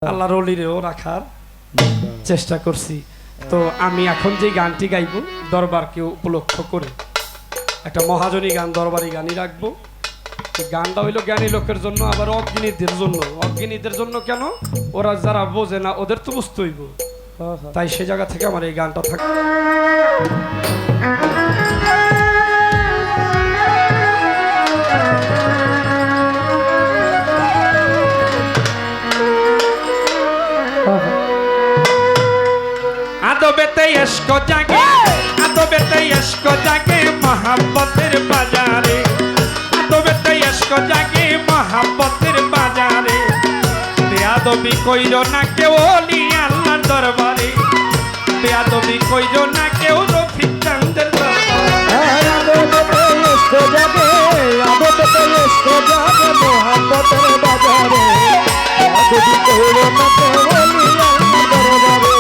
আল্লাহর ওলিরেও রাখার চেষ্টা করছি। তো আমি এখন যে গানটি গাইব দরবারকে উপলক্ষ করে একটা মহাজনী গান, দরবারি গানই রাখবো। গানটা হইলো জ্ঞানী লোকের জন্য, আবার অজ্ঞানীদের জন্য। অজ্ঞানীদের জন্য কেন? ওরা যারা বোঝে না ওদের তো বুঝতে হইব, তাই সে জায়গা থেকে আমার এই গানটা থাকে। আদবেতে ইশক জাগে, আদবেতে ইশক জাগে মোহাব্বতের বাজারে, আদবেতে ইশক জাগে মোহাব্বতের বাজারে। বেয়াদবি কইরো না কেউ ওলি আল্লাহর দরবারে, বেয়াদবি কইরো না কেউ রফিক চাঁদের দরবারে। আদবেতে ইশক জাগে, আদবেতে ইশক জাগে মোহাব্বতের বাজারে। বেয়াদবি কইরো না কেউ ওলি আল্লাহর দরবারে,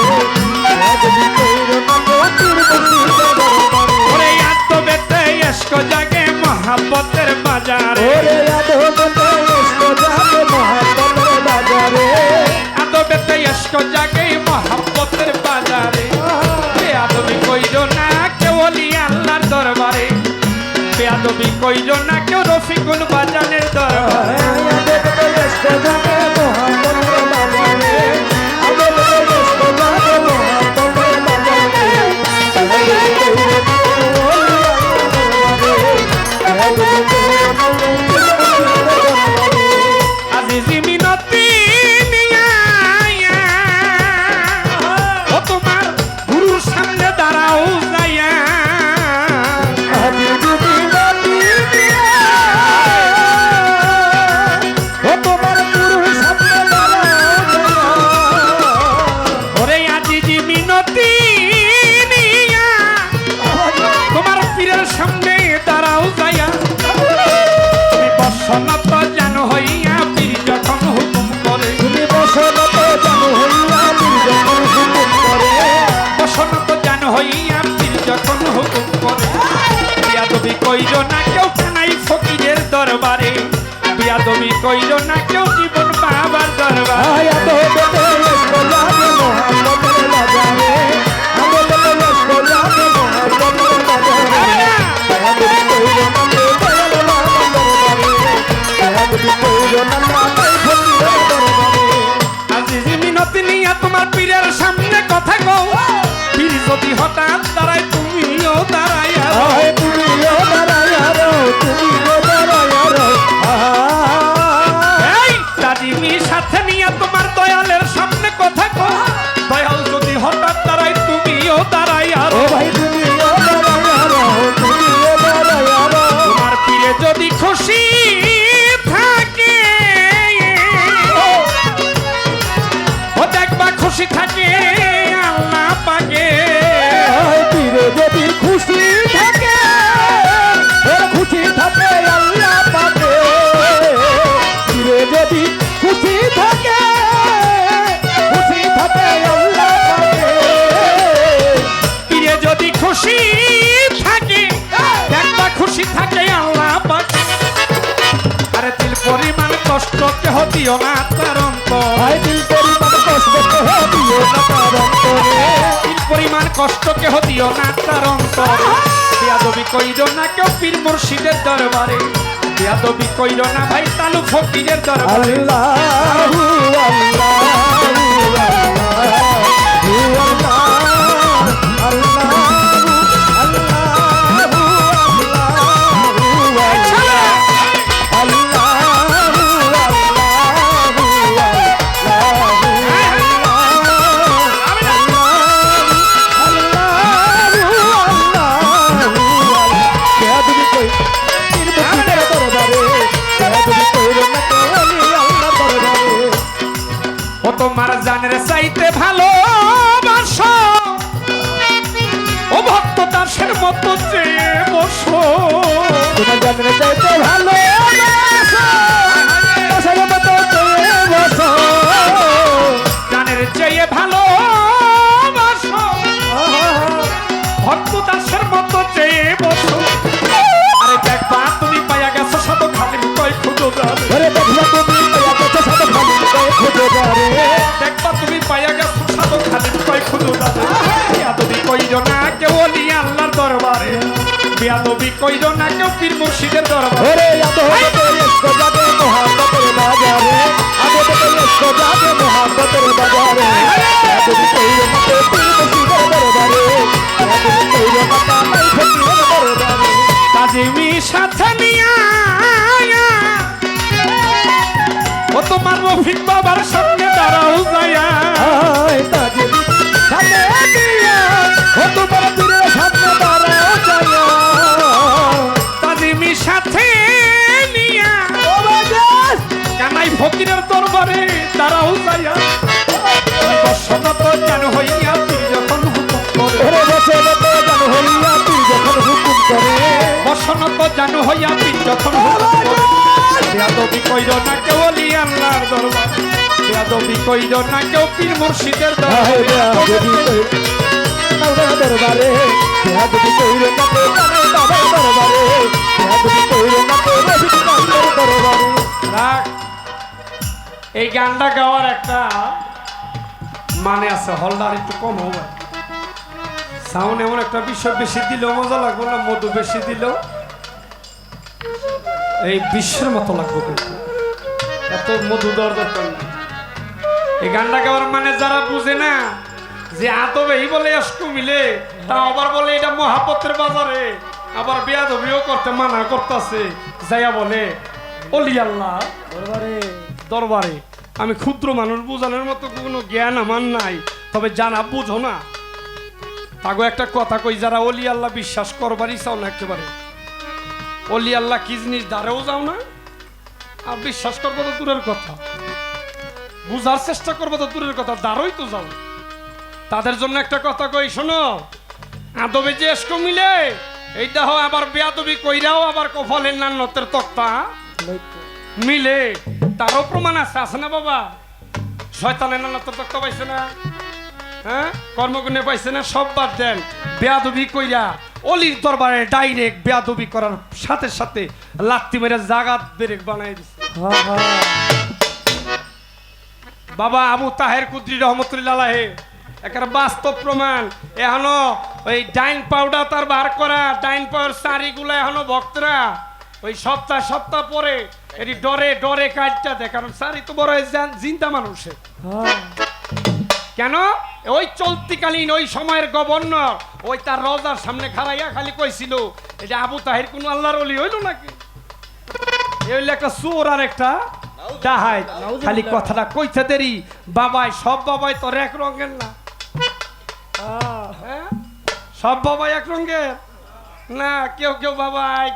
বেয়াদবি কইরো না কেউ পীর মুর্শিদের দরবারে। ওরে আদবেতে ইশক জাগে মোহাব্বতের বাজারে, ওরে আদবেতে ইশক জাগে মোহাব্বতের বাজারে। আদবেতে ইশক জাগে মোহাব্বতের বাজারে। বেয়াদবি কইরো না কেউ ওলি আল্লাহর দরবারে, বেয়াদবি কইরো না কেউ রফিকুল বাজানের দরবারে। আদবেতে ইশক জাগে মোহাব্বতের বাজারে, আদবেতে ইশক জাগে মোহাব্বতের বাজারে। বেয়াদবি কইরো না কেউ ওলি আল্লাহর দরবারে, বেয়াদবি কইরো না কেউ পীর মুর্শিদের দরবারে। আজিজি মিনতি নিয়া ও তোমার গুরুর সামনে দাঁড়াও যাইয়া, আজিজি মিনতি নিয়া ও তোমার গুরুর সামনে দাঁড়াও। ওরে আজিজি মিনতি নিয়া তোমার পীরের সামনে দাঁড়াও যাইয়া। তুমি বসনত জানো হইয়া পীর যখন হুকুম করে, তুমি বসনত জানো হইয়া পীর যখন হুকুম করে, বসনত জানো হইয়া পীর যখন হুকুম করে। বেয়াদবি কইরো না কেউ কানাই ফকিরের দরবারে, বেয়াদবি কইরো না কেউ জীবন বাবার দরবারে। আদবেতে ইশক জাগে মোহাব্বতের বাজারে, আদবেতে ইশক জাগে মোহাব্বতের বাজারে। বেয়াদবি কইরো না কেউ দয়াল বাবার দরবারে, বেয়াদবি কইরো না কানাই ফকিরের দরবারে। আজিজি মিনতি নিয়া তোমার পীরের সামনে কথা কও, পীর যদি হঠাৎ দাঁড়ায় তুমিও দাঁড়াইয়া রও। আয় তুমিও দাঁড়াইয়া রও, তুমিও দাঁড়াইয়া রও। এই দাদিমি সাথে নিয়া তোমার দয়ালের সামনে কথা কও, দয়াল যদি হঠাৎ দাঁড়ায় তুমিও দাঁড়াইয়া ও রও। ভাই তুমিও দাঁড়াইয়া রও, তুমিও দাঁড়াইয়া রও। তোমার পীরে যদি খুশি থাকে, ও দেখবা খুশি থাকে আল্লাহ পাকে। আয় পীরে যদি খুশি থাকে, ওর খুশি থাকে আল্লাহ পাকে। পীরে যদি খুশি থাকে, খুশি থাকে আল্লাহ পাকে। পীরে যদি খুশি থাকে, দেখবা খুশি থাকে আল্লাহ পাকে। আরে দিল পরিমাণ কষ্ট কেহ দিও না তার অন্তর, আয় দিল পরিমাণ কষ্ট কেহ দিও না তার অন্তরে। দিল পরিমাণ কষ্ট কেহ দিও না তার অন্তর। বেয়াদবি কইরো না কেউ পীর মুর্শিদের দরবারে, বেয়াদবি কইরো না ভাই তালু ফকিরের দরবারে। আল্লাহু আল্লাহু ও তোমার জানের চাইতে ভালোবাসো, ও ভক্ত দাসের মতো চেয়ে বসো। তোমার জানের চাইতে ভালোবাসো, দাসের মতো চেয়ে বসো। জানের চেয়ে ভালোবাসো, ভক্ত দাসের মতো চেয়ে বসো। আরে দেখবা তুমি পাইয়া গেছো সব খালি কয় খুঁজো যাবে। ওরে দেখলা তুমি পাইয়া গেছো সব খালি কয় খুঁজো যাবে। বেয়াদবি কইর না কেউ পীর মুর্শিদের দরবার ওরে আদো হতে ইসকো যাবে মোহাম্মতের বাজারে আদো হতে ইসকো যাবে মোহাম্মতের বাজারে বেয়াদবি কইরো না কেউ পীর মুর্শিদের দরবারে বেয়াদবি কইরো না কামাই ফকিরের দরবারে তাজিমি সাথে নিয়া ও তোমার রফিক বাবার সামনে দাঁড়াও যায়া আয় তাজিমি সাথে দিয়া ও তোমার পীরের সামনে দাঁড়াও যায়া তাজিমি সাথে নিয়া ও বাজার কানাই ফকিরের দরবারে দাঁড়াও যায়া বসনত কেন হইয়া তুই যখন হুকুম করে ওরে বসে তো জানো হইয়া তুই যখন হুকুম করে বসনত যেন হইয়া তুই যখন হুকুম করে বেয়াদবি কইর না কেউ অলি আল্লাহর দরবার বেয়াদবি কইর না কেউ পীর মুর্শিদের আয় দরবারে দরবারে বেয়াদবি কইরো না তো কানাই বাবার দরবারে বেয়াদবি কইরো না তো রফিক বাবার দরবারে রাখ। এই গানটা গাওয়ার একটা মানে আছে, হলদার একটু কম হবে। সাউন্ড এমন একটা বিষয় বেশি দিলেও মজা লাগবে না, মধু বেশি দিলেও এই বিশ্বের মতো লাগবে, কিন্তু এত মধু দেওয়ার দরকার নেই। এই গানটা গাওয়ার মানে যারা বুঝে না যে আদবে এই বলে আসকু মিলে, তা আবার বলে এটা মহাপতের বাজারে, আবার বেয়াদবিও করতে মানা করতেছে, যাইয়া বলে অলি আল্লাহ দরবারে দরবারে। আমি ক্ষুদ্র মানুষ, বোঝানোর মতো কোনো জ্ঞান আমার নাই, তবে জানা বুঝো না। তাগো একটা কথা কই, যারা অলি আল্লাহ বিশ্বাস করবারই চাও না, একেবারে অলি আল্লাহ কি জিনিস দ্বারেও যাও না, আর বিশ্বাস করবো তো দূরের কথা, বুঝার চেষ্টা করবো তো দূরের কথা, দ্বারই তো যাও। তাদের জন্য একটা কথা কই, শোনো, আদবে যে এসকো মিলে, এইটা হয় আবার বেয়াদবি কইরাও আবার কপালের নান্নতের তক্তা মিলে, তারও প্রমাণ আছে, আছে না বাবা? শয়তানের নান্নতের তক্তা পাইছে না, হ্যাঁ, কর্মগুণে পাইছে না, সব বাদ দেন। বেয়াদবি কইরা অলির দরবারে ডাইরেক্ট বেয়াদবি করার সাথে সাথে লাত্তি মেরে জাগাত বেরেক বানাই দিছে বাবা আবু তাহের কুদ্রি রহমতুল্লাহ আলাইহি। একটা বাস্তব প্রমাণ, এখনো ওই ডাইন পাউডার তার বার করা, ডাইন পাউডার শাড়িগুলো এখনো ভক্তরা ওই সপ্তাহ সপ্তাহ পরে এটি ডরে ডরে কাজটা দেয়, কারণ শাড়ি তো বড় জিন্দা মানুষের। কেন? ওই চলতিকালীন ওই সময়ের গভর্নর ওই তার রোজার সামনে খাড়াইয়া খালি কইছিল, এটা আবু তাহের কোন আল্লাহর ওলি হইল নাকি? এই হইল একটা চোর আর একটা ডাহাই। খালি কথাটা কইতে দেরি, বাবাই সব বাবাই তো এক রঙের না, হ্যাঁ? সব বাবাই এক রঙের না, কেউ কেউ বাবাই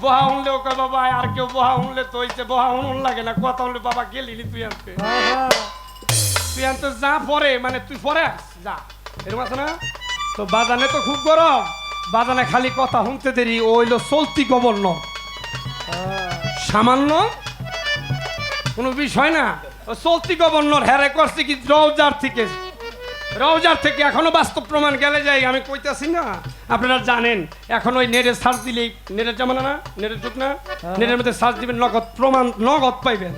বহা উনলেও কয় বাবাই, আর কেউ বহা উনলে তো হইছে বহা উনুন লাগে না, কথা উনলে বাবা গেলি তুই আনতে, তুই আনতে যা পরে, মানে তুই পরে যা, এরকম আছে না? তো বাজানে তো খুব গরম, বাজানে খালি কথা শুনতে দেরি, ও হইলো চলতি গভর্নর, সামান্য কোনো বিষয় না, ও চলতি গভর্নর হ্যারে করছে কি রওজার থেকে এখনো বাস্তব প্রমাণ গেলে যাই, আমি কইতাছি না, আপনারা জানেন এখন ওই নেটে সার্চ দিলেই, নেটের জামানা না, নেটের যুগ না, নেটের মধ্যে সার্চ দিবেন, নগদ প্রমাণ নগদ পাইবেন,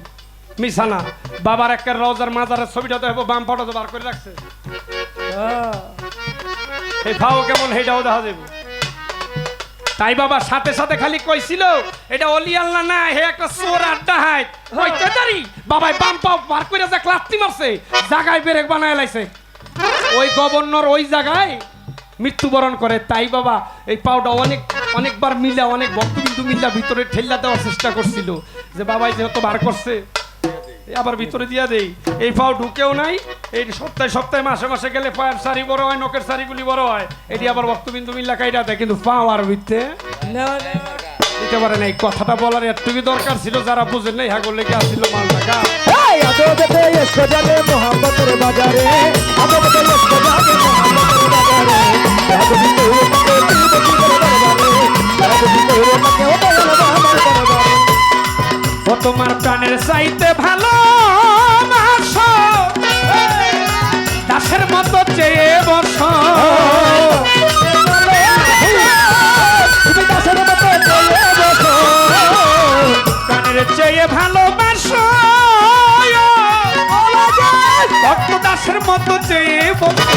মিশানা। বাবার একটা রওজার মাজারের ছবিটা তো বাম ফটো তো বার করে রাখছে, এই ভাও কেমন সেইটাও দেখা যাবে। তাই বাবা সাথে সাথে খালি কইছিল এটা অলি আল্লাহ না, হে একটা চোর আড্ডা হাই কইতে দাঁড়ি, বাবাই বাম পাও বার করে যা লাত্তি মারছে, জায়গায় বেরেক বানায় লাইছে, ওই গভর্নর ওই জায়গায় মৃত্যুবরণ করে। তাই বাবা এই পাউডা অনেকবার মিলা, অনেক ভক্তবিন্দু মিলা ভিতরে ঠেল্লা দেওয়ার চেষ্টা করছিল, যে বাবাই যেহেতু বার করছে আবার ভিতরে দিয়া দেই, এই পাও ঢুকেও নাই, এই সপ্তাহে সপ্তাহে মাসে মাসে গেলে পায়ের শাড়ি বড় হয়, নখের শাড়িগুলি বড় হয়, এটি আবার ভক্তবিন্দু মিল্লা কাইটা দেয়, কিন্তু পাও আর ভিতরে দিতে পারে না। এই কথাটা বলার একটুকু দরকার ছিল, যারা বুঝেন নাই হাগর লেগে আসছিল মাল টাকা। আদবে এসকো যাবে মোহাম্মতের বাজারে আদবে এসকো যাবে মোহাম্মতের বাজারে বেয়াদবি কইরো না কেউ পীর মুর্শিদের দরবারে বেয়াদবি কইরো না কেউ দয়াল বাবার দরবারে ও তোমার প্রাণের চাইতে ভালো দাসের মতো চেয়ে বস, তুমি দাসের মতো চেয়ে বসো, প্রাণের চেয়ে ভালোবাসো, ভক্ত দাসের মতো চেয়ে বসে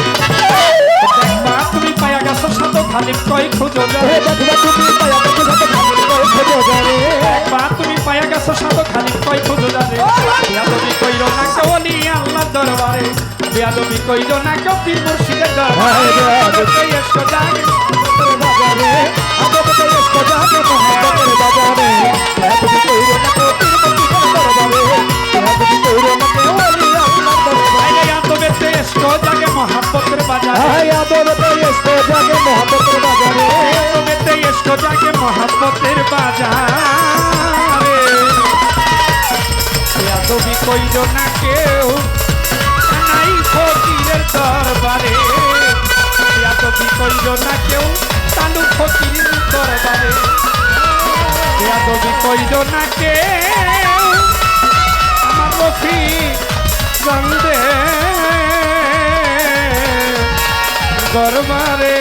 দেখবা তুমি পায়া গেছো সাত খালি কয় খোঁজো যাবে দেখবা তুমি পায়া গেছো সাত খালি কয় খোঁজো যাবে দেখবা তুমি পায়া গেছো সাত খালি কয় খোঁজো যাবে বেয়াদবি কইরো না কেউলি আল্লাহর দরবারে বেয়াদবি কইরো না কেউ পীর মুর্শিদের দরবারে এসো জাগে বাজারে আদতে এসো জাগে মোহাম্মদের বাজারে তুমি কইরো না কেউ পীর মুর্শিদের দরবারে তুমি কইরো না কেউ ওলি আল্লাহর দরবারে আদতে এসো জাগে মোহাম্মদের বাজারে আদতে এসো জাগে মোহাম্মদের বাজারে আদতে এসো জাগে মোহাম্মদের বাজারে বেয়াদবি কইরো না কেউ নাই ফকিরের দরবারে বেয়াদবি কইরো না কেউ তালু ফকিরের দরবারে বেয়াদবি কইরো না কেউ আমার রফি গন্ধে দরবারে